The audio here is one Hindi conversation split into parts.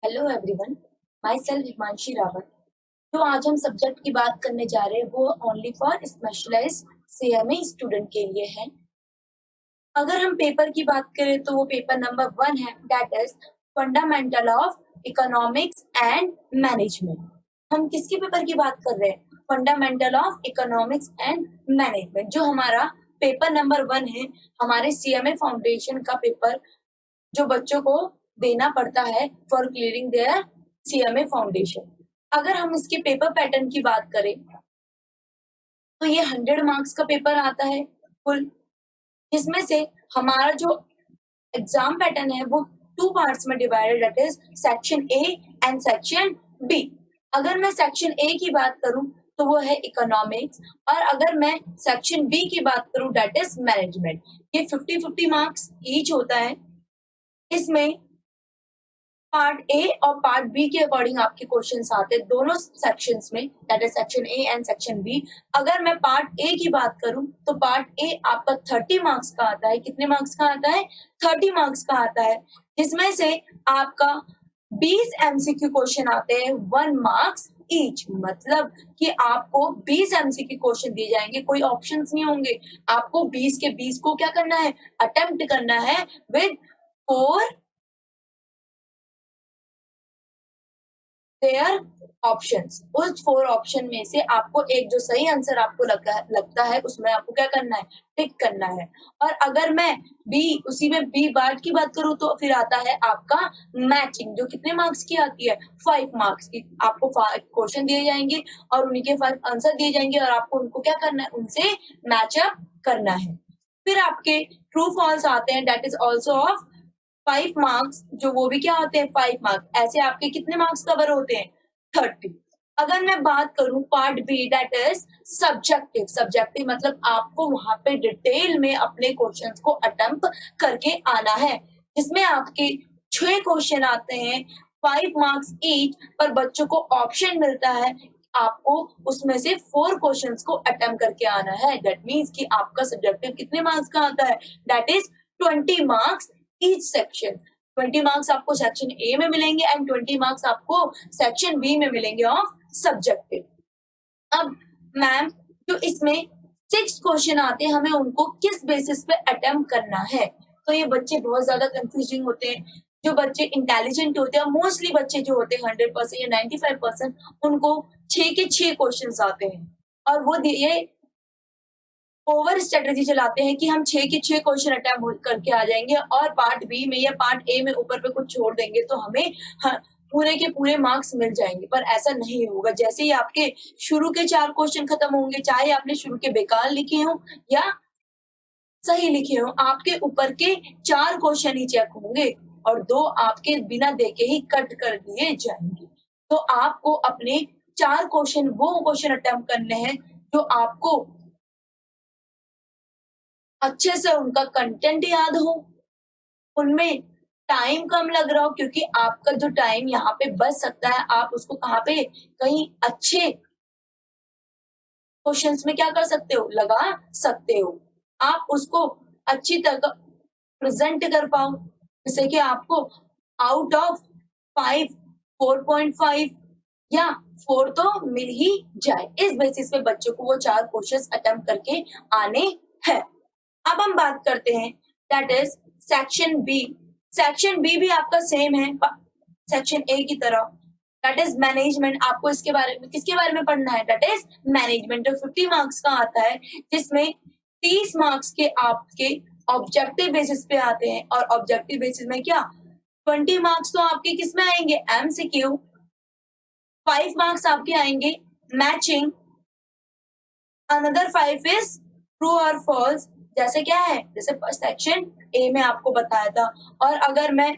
Hello everyone, my self Himanshi Rawat. जो आज हम सब्जेक्ट की बात करने जा रहे हैं वो only for specialised CMA student के लिए है। अगर हम पेपर की बात करें तो वो पेपर नंबर 1 है, that is fundamental of economics and management. हम किसके पेपर की बात कर रहे हैं? Fundamental of economics and management, जो हमारा पेपर नंबर 1 है, हमारे सीएमए फाउंडेशन का पेपर, जो बच्चों को देना पड़ता है for clearing their CMA foundation. अगर हम इसके पेपर पैटर्न की बात करें तो ये 100 मार्क्स का पेपर आता है फुल, जिसमें से हमारा जो एग्जाम पैटर्न है वो 2 पार्ट्स में divided, that is section A and section B. अगर मैं सेक्शन ए की बात करूं तो वो है इकोनॉमिक्स, और अगर मैं सेक्शन बी की बात करूं दैट इज मैनेजमेंट। ये 50-50 मार्क्स ईच होता है। इसमें पार्ट ए और पार्ट बी के अकॉर्डिंग आपके क्वेश्चंस आते हैं दोनों सेक्शंस में, that is section A and section B. अगर मैं पार्ट ए की बात करूं तो पार्ट ए आपका 30 मार्क्स का आता है। कितने मार्क्स का आता है? 30 मार्क्स का आता है, जिसमें से आपका 20 एमसीक्यू क्वेश्चन आते हैं, 1 मार्क्स ईच। मतलब कि आपको 20 एमसीक्यू क्वेश्चन दिए जाएंगे, कोई ऑप्शंस नहीं होंगे। आपको 20 के 20 को क्या करना है? अटेम्प्ट करना है विद 4 देयर ऑप्शंस। उस 4 ऑप्शन में से आपको एक जो सही आंसर आपको लगता है उसमें आपको क्या करना है? टिक करना है। और अगर मैं उसी में बी पार्ट की बात करूं तो फिर आता है आपका मैचिंग, जो कितने मार्क्स की आती है? 5 मार्क्स की। आपको क्वेश्चन दिए जाएंगे और उन्हीं के 5 आंसर दिए जाएंगे और आपको उनको क्या करना है? उनसे मैचअप करना है। फिर आपके ट्रू फॉल्स आते हैं, that is also of 5 marks, जो वो भी क्या होते हैं? 5 मार्क्स। ऐसे आपके कितने मार्क्स कवर होते हैं? 30। अगर मैं बात करूं part B, that is subjective. Subjective मतलब आपको वहां पे डिटेल में अपने क्वेश्चंस को अटेम्प्ट करके आना है, जिसमें आपके 6 क्वेश्चन आते हैं, 5 मार्क्स ईच, पर बच्चों को ऑप्शन मिलता है आपको उसमें से 4 क्वेश्चंस को अटेम्प्ट करके आना है। दैट मीन्स कि आपका सब्जेक्टिव कितने मार्क्स का आता है? That is 20 marks each section. 20 marks आपको सेक्शन ए में मिलेंगे एंड 20 मार्क्स आपको सेक्शन बी में मिलेंगे ऑफ सब्जेक्टिव। अब मैम, जो इसमें 6 क्वेश्चन आते हैं, हमें उनको किस बेसिस पे अटेम्प्ट करना है? तो ये बच्चे बहुत ज्यादा कंफ्यूजिंग होते हैं। जो बच्चे इंटेलिजेंट होते हैं, मोस्टली बच्चे जो होते हैं 100% या 95%, उनको 6 के 6 क्वेश्चन आते हैं, और वो ये ओवर स्ट्रेटेजी चलाते हैं कि हम 6 के 6 क्वेश्चन अटेम्प्ट करके आ जाएंगे और पार्ट बी में या पार्ट ए में ऊपर पे कुछ छोड़ देंगे तो हमें पूरे के पूरे मार्क्स मिल जाएंगे। पर ऐसा नहीं होगा। जैसे ही आपके शुरू के 4 क्वेश्चन खत्म होंगे, चाहे आपने शुरू के बेकार लिखे हो या सही लिखे हो, आपके ऊपर के 4 क्वेश्चन ही चेक होंगे और 2 आपके बिना देखे ही कट कर दिए जाएंगे। तो आपको अपने 4 क्वेश्चन वो क्वेश्चन अटेम्प्ट करने हैं जो आपको अच्छे से उनका कंटेंट याद हो, उनमें टाइम कम लग रहा हो, क्योंकि आपका जो टाइम यहाँ पे बच सकता है, आप उसको कहाँ पे, कहीं अच्छे क्वेश्चंस में क्या कर सकते हो? लगा सकते हो। आप उसको अच्छी तरह प्रेजेंट कर पाओ, जिससे कि आपको आउट ऑफ 5 4.5 या 4 तो मिल ही जाए। इस बेसिस पे बच्चों को वो 4 क्वेश्चंस अटेम्प्ट करके आने हैं। अब हम बात करते हैं that is section B. Section B भी आपका सेम है सेक्शन ए की तरह, दैट इज मैनेजमेंट। आपको इसके बारे में किसके बारे में पढ़ना है? दैट इज मैनेजमेंट, जो 50 मार्क्स का आता है, जिसमें 30 मार्क्स के आपके ऑब्जेक्टिव बेसिस पे आते हैं। और ऑब्जेक्टिव बेसिस में क्या, 20 मार्क्स तो आपके किस में आएंगे? एमसीक्यू। 5 मार्क्स आपके आएंगे मैचिंग, अनदर 5 इज ट्रू और फॉल्स। जैसे क्या है? जैसे सेक्शन ए में आपको बताया था। और अगर मैं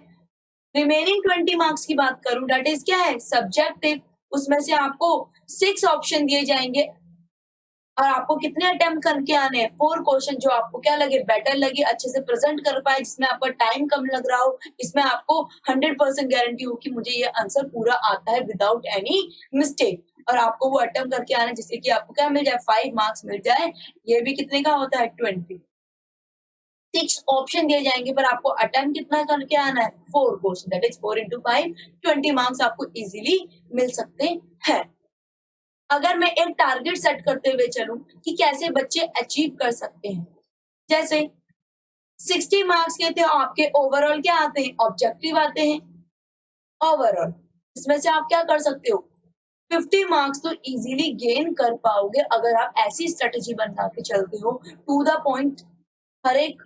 रिमेनिंग 20 मार्क्स की बात करूं, दैट इज क्या है? सब्जेक्टिव। उसमें से आपको 6 ऑप्शन दिए जाएंगे और आपको कितने अटेम्प्ट करके आने हैं? 4 क्वेश्चन, जो आपको क्या लगे, बेटर लगे, अच्छे से प्रेजेंट कर पाए, जिसमें आपका टाइम कम लग रहा हो, इसमें आपको 100% गारंटी हो कि मुझे ये आंसर पूरा आता है विदाउट एनी मिस्टेक, और आपको वो अटेम्प्ट करके आना है, जिससे कि आपको क्या मिल जाए? 5 मार्क्स मिल जाए। ये भी कितने का होता है? 20। 6 ऑप्शन दिए जाएंगे, पर आपको अटेम्प्ट कितना करके आना है, 4 question, that is 4 into 5, 20 marks आपको इजीली मिल सकते हैं। अगर मैं एक टारगेट सेट करते हुए चलूं कि कैसे बच्चे अचीव कर सकते हैं, जैसे 60 मार्क्स के थे आपके, ओवरऑल क्या आते हैं, ऑब्जेक्टिव आते हैं ओवरऑल, इसमें से आप क्या कर सकते हो, 50 मार्क्स तो इजीली गेन कर पाओगे अगर आप ऐसी स्ट्रेटेजी बना के चलते हो, टू द पॉइंट, हर एक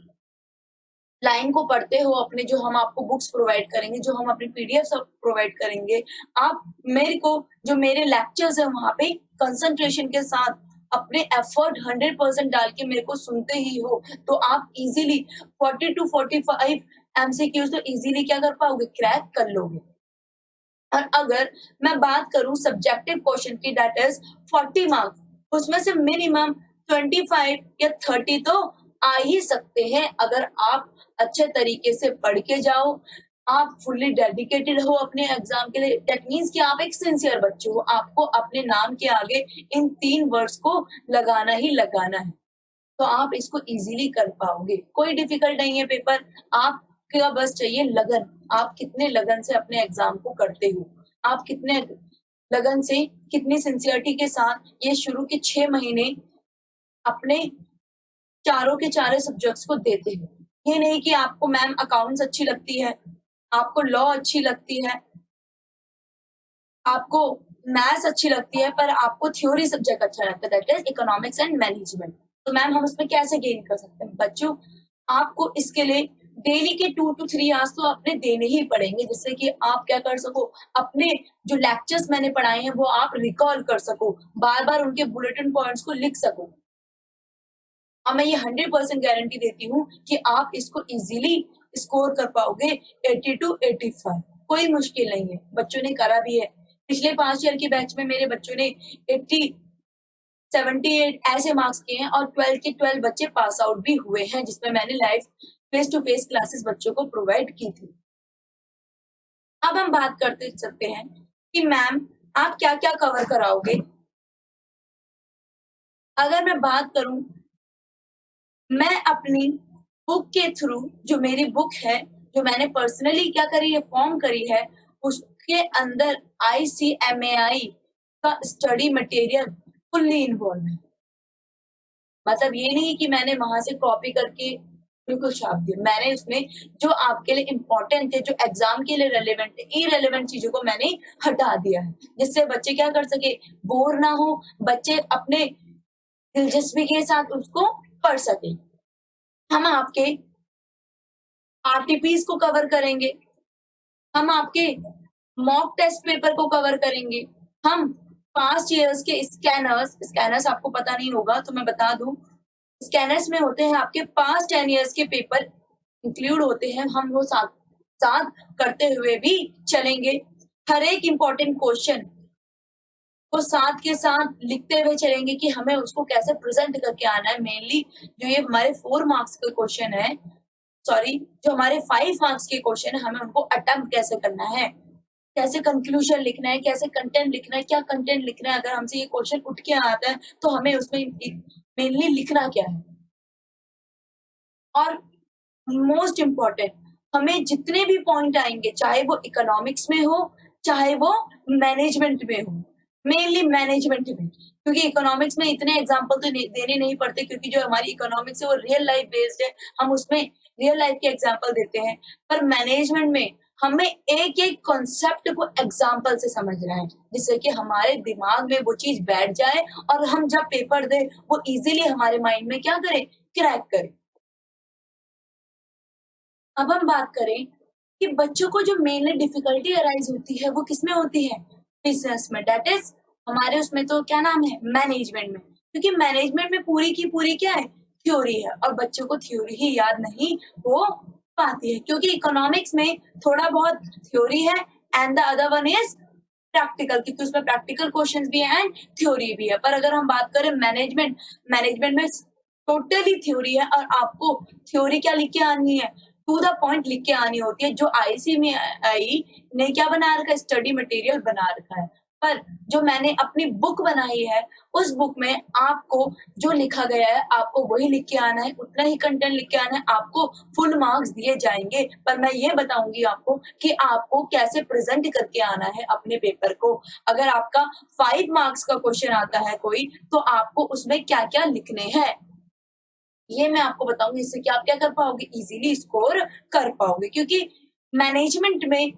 लाइन को पढ़ते हो अपने, जो हम आपको बुक्स प्रोवाइड करेंगे, जो हम अपनी पीडीएफ प्रोवाइड करेंगे, आप मेरे को जो मेरे लेक्चर्स है वहां पे कंसंट्रेशन के साथ अपने एफर्ट 100% डाल के मेरे को सुनते ही हो, तो आप इजीली 40 to 45 एमसीक्यूज तो इजीली क्या कर पाओगे, क्रैक कर लोगे। और अगर मैं बात करूं सब्जेक्टिव क्वेश्चन की, दैट इज 40 मार्क्स, उसमें से मिनिमम 25 या 30 तो आ ही सकते हैं अगर आप अच्छे तरीके से पढ़ के जाओ, आप फुल्ली डेडिकेटेड हो अपने एग्जाम के लिए, दैट मीन्स कि आप एक सिंसियर बच्चे हो, आपको अपने नाम के आगे इन 3 वर्ड्स को लगाना ही लगाना है, तो आप इसको इजीली कर पाओगे। कोई डिफिकल्ट नहीं है पेपर, आपका बस चाहिए लगन, आप कितने लगन से अपने एग्जाम को करते हो, आप कितने लगन से, कितनी सिंसियरिटी के साथ ये शुरू के 6 महीने अपने चारों के चारों सब्जेक्ट्स को देते हो। ये नहीं कि आपको मैम अकाउंट्स अच्छी लगती है, आपको लॉ अच्छी लगती है, आपको मैथ्स अच्छी लगती है, पर आपको थ्योरी सब्जेक्ट अच्छा लगता है, that is economics and management, तो मैम हम उसमें कैसे गेन कर सकते हैं? बच्चों, आपको इसके लिए डेली के 2 to 3 आवर्स तो अपने देने ही पड़ेंगे, जिससे कि आप क्या कर सको, अपने जो लेक्चर्स मैंने पढ़ाए हैं वो आप रिकॉल कर सको, बार बार उनके बुलेटिन पॉइंट्स को लिख सको। और मैं ये 100% गारंटी देती हूँ कि आप इसको इजीली स्कोर कर पाओगे 80 to 85, कोई मुश्किल नहीं है, बच्चों ने करा भी है। पिछले 5 ईयर के बैच में मेरे बच्चों ने 80, 78 ऐसे मार्क्स किए हैं, और 12 के 12 बच्चे पास आउट भी हुए हैं, जिसमें मैंने live face to face classes बच्चों को प्रोवाइड की थी। अब हम बात करते सकते हैं कि मैम आप क्या क्या कवर कराओगे। अगर मैं बात करूं, मैं अपनी बुक के थ्रू, जो मेरी बुक है, जो मैंने पर्सनली क्या करी है, फॉर्म करी है, उसके अंदर ICMAI का स्टडी मटेरियल फुल्ली इन्वॉल्व है। मतलब ये नहीं कि मैंने वहां से कॉपी करके बिल्कुल छाप दिया, मैंने उसमें जो आपके लिए इम्पोर्टेंट है, जो एग्जाम के लिए रेलेवेंट है, इरेलेवेंट चीजों को मैंने हटा दिया है, जिससे बच्चे क्या कर सके, बोर ना हो, बच्चे अपने दिलचस्पी के साथ उसको पढ़ सके। हम आपके RTPs को कवर करेंगे, हम आपके मॉक टेस्ट पेपर को कवर करेंगे, हम पास्ट ईयर्स के स्कैनर्स आपको पता नहीं होगा तो मैं बता दूं, स्कैनर्स में होते हैं आपके पास्ट 10 ईयर्स के पेपर इंक्लूड होते हैं, हम वो साथ साथ करते हुए भी चलेंगे। हर एक इम्पोर्टेंट क्वेश्चन को साथ के साथ लिखते हुए चलेंगे कि हमें उसको कैसे प्रेजेंट करके आना है। मेनली जो ये हमारे 4 मार्क्स के क्वेश्चन है, सॉरी जो हमारे 5 मार्क्स के क्वेश्चन है, हमें उनको अटेम्प्ट कैसे करना है, कैसे कंक्लूजन लिखना है, कैसे कंटेंट लिखना है, क्या कंटेंट लिखना है, अगर हमसे ये क्वेश्चन उठ के आता है तो हमें उसमें मेनली लिखना क्या है। और मोस्ट इम्पोर्टेंट, हमें जितने भी पॉइंट आएंगे, चाहे वो इकोनॉमिक्स में हो, चाहे वो मैनेजमेंट में हो, मेनली मैनेजमेंट में, क्योंकि इकोनॉमिक्स में इतने एग्जाम्पल तो देने नहीं पड़ते, क्योंकि जो हमारी इकोनॉमिक्स है वो रियल लाइफ बेस्ड है, हम उसमें रियल लाइफ के एग्जाम्पल देते हैं। पर मैनेजमेंट में हमें एक एक कॉन्सेप्ट को एग्जाम्पल से समझना है, जिससे कि हमारे दिमाग में वो चीज बैठ जाए और हम जब पेपर दे वो इजीली हमारे माइंड में क्या करे, क्रैक करे। अब हम बात करें कि बच्चों को जो मेनली डिफिकल्टी अराइज होती है वो किसमें होती है, बिजनेस में, दैट इज हमारे उसमें तो क्या नाम है, मैनेजमेंट में, क्योंकि मैनेजमेंट में पूरी की पूरी क्या है, थ्योरी है, और बच्चों को थ्योरी ही याद नहीं हो पाती है, क्योंकि इकोनॉमिक्स में थोड़ा बहुत थ्योरी है and the other one is practical, क्योंकि उसमें प्रैक्टिकल क्वेश्चंस भी है एंड थ्योरी भी है। पर अगर हम बात करें मैनेजमेंट में टोटली थ्योरी है, और आपको थ्योरी क्या लिख के आनी है, टू द पॉइंट लिख के आनी होती है, जो ICMAI ने क्या बना रखा है, स्टडी मटेरियल बना रखा है। पर जो मैंने अपनी बुक बनाई है, उस बुक में आपको जो लिखा गया है, आपको वही लिख के आना है, उतना ही कंटेंट लिख के आना है, आपको फुल मार्क्स दिए जाएँगे। पर मैं ये बताऊँगी आपको कि आपको कैसे प्रेज़ेंट करके आना है अपने पेपर को। अगर आपका 5 मार्क्स का क्वेश्चन आता है कोई, तो आपको उसमें क्या-क्या लिखने हैं, ये मैं आपको बताऊँगी। इससे कि आप क्या कर पाओगे, ईज़िली स्कोर कर पाओगे। क्योंकि मैनेजमेंट में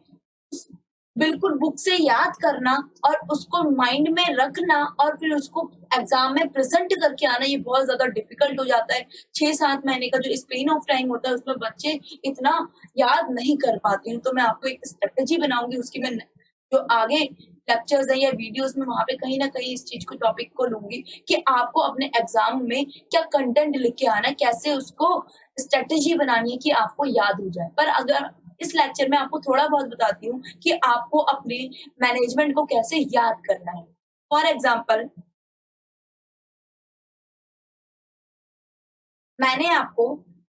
बिल्कुल बुक से याद करना और उसको माइंड में रखना और फिर उसको एग्ज़ाम में प्रेज़ेंट करके आना, ये बहुत ज़्यादा डिफ़िकल्ट हो जाता है। 6-7 महीने का जो स्पेन ऑफ टाइम होता है, उसमें बच्चे इतना याद नहीं कर पाते हैं। तो मैं आपको एक स्ट्रैटेजी बनाऊँगी, उसकी मैं जो आगे लेक्चर्स हैं या वीडियोज़ में, वहाँ पे कहीं न कहीं इस चीज़ को, टॉपिक को लूँगी कि आपको अपने एग्ज़ाम में क्या कंटेंट लिख के आना है, कैसे उसको स्ट्रैटेजी बनानी है कि आपको याद हो जाए। पर अगर इस लेक्चर में आपको थोड़ा बहुत बताती हूँ कि आपको अपने मैनेजमेंट को कैसे याद करना है। फॉर एग्ज़ाम्पल, मैंने आपको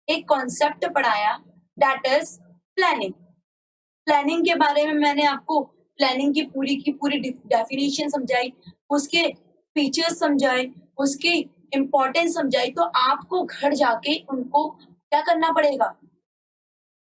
एक कॉन्सेप्ट पढ़ाया, दैट इज़ प्लानिंग। प्लानिंग के बारे में मैंने आपको प्लानिंग की पूरी डेफिनेशन समझाई, उसके फीचर्स समझाए, उसकी इम्पोर्टेंस समझाई। तो आपको घर जाके उनको क्या करना पड़ेगा,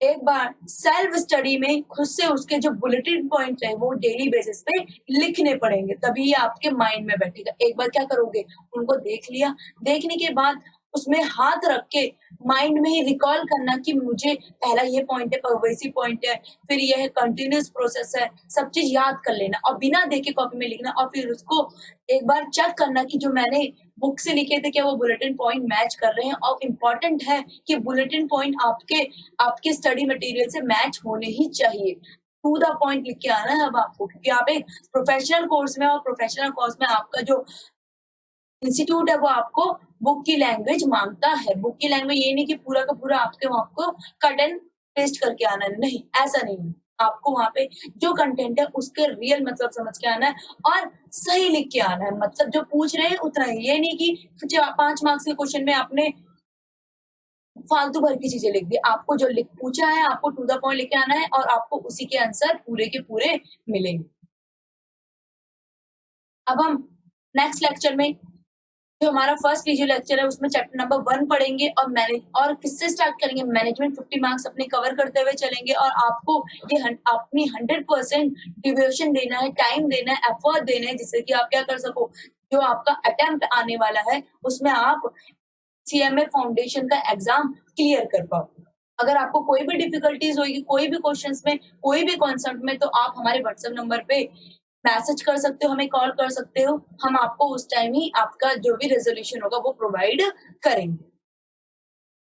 एक बार सेल्फ स्टडी में खुद से उसके जो बुलेटिन पॉइंट है वो डेली बेसिस पे लिखने पड़ेंगे, तभी ये आपके माइंड में बैठेगा। एक बार क्या करोगे, उनको देख लिया, देखने के बाद उसमें हाथ रख के माइंड में ही रिकॉल करना कि मुझे पहला ये पॉइंट है, परवैसी पॉइंट है, फिर ये है, कंटिन्यूअस प्रोसेस है, सब चीज़ याद कर लेना और बिना देखे कॉपी में लिखना और फिर उसको एक बार चेक करना कि जो मैंने बुक से लिखे थे क्या वो बुलेटिन पॉइंट मैच कर रहे हैं। और इम्पोर्टेंट है कि बुलेटिन पॉइंट आपके आपके स्टडी मटेरियल से मैच होने ही चाहिए। टू द पॉइंट लिख के आना है अब आपको, क्योंकि आप एक प्रोफेशनल कोर्स में, और प्रोफेशनल कोर्स में आपका जो इंस्टीट्यूट है वो आपको बुक की लैंग्वेज माँगता है। बुक की लैंग्वेज ये नहीं कि पूरा का पूरा आपके वहाँ को कट एंड पेस्ट करके आना है, नहीं, ऐसा नहीं है। आपको वहाँ पे जो कंटेंट है उसके रियल मतलब समझ के आना है और सही लिख के आना है। मतलब जो पूछ रहे हैं उतना ही, ये नहीं कि 5 मार्क्स के क्वेश्चन में आपने फालतू भर की चीज़ें लिख दी। आपको जो लिख पूछा है, आपको टू द पॉइंट लिख के आना है और आपको उसी के आंसर पूरे के पूरे मिलेंगे। अब हम नेक्स्ट लेक्चर में, जो हमारा फर्स्ट वीडियो लेक्चर है, उसमें चैप्टर नंबर 1 पढ़ेंगे और किससे स्टार्ट करेंगे, मैनेजमेंट 50 मार्क्स अपने कवर करते हुए चलेंगे और आपको ये अपनी 100% डिवोशन देना है, टाइम देना है, एफर्ट देना है, जिससे कि आप क्या कर सको, जो आपका अटेम्प्ट आने वाला है उसमें आप सीएमए फाउंडेशन का एग्जाम क्लियर कर पाओ। अगर आपको कोई भी डिफिकल्टीज होगी, कोई भी क्वेश्चंस में, कोई भी कॉन्सेप्ट में, तो आप हमारे व्हाट्सएप नंबर पे मैसेज कर सकते हो, हमें कॉल कर सकते हो। हम आपको उस टाइम ही आपका जो भी रेज़ोल्यूशन होगा वो प्रोवाइड करेंगे।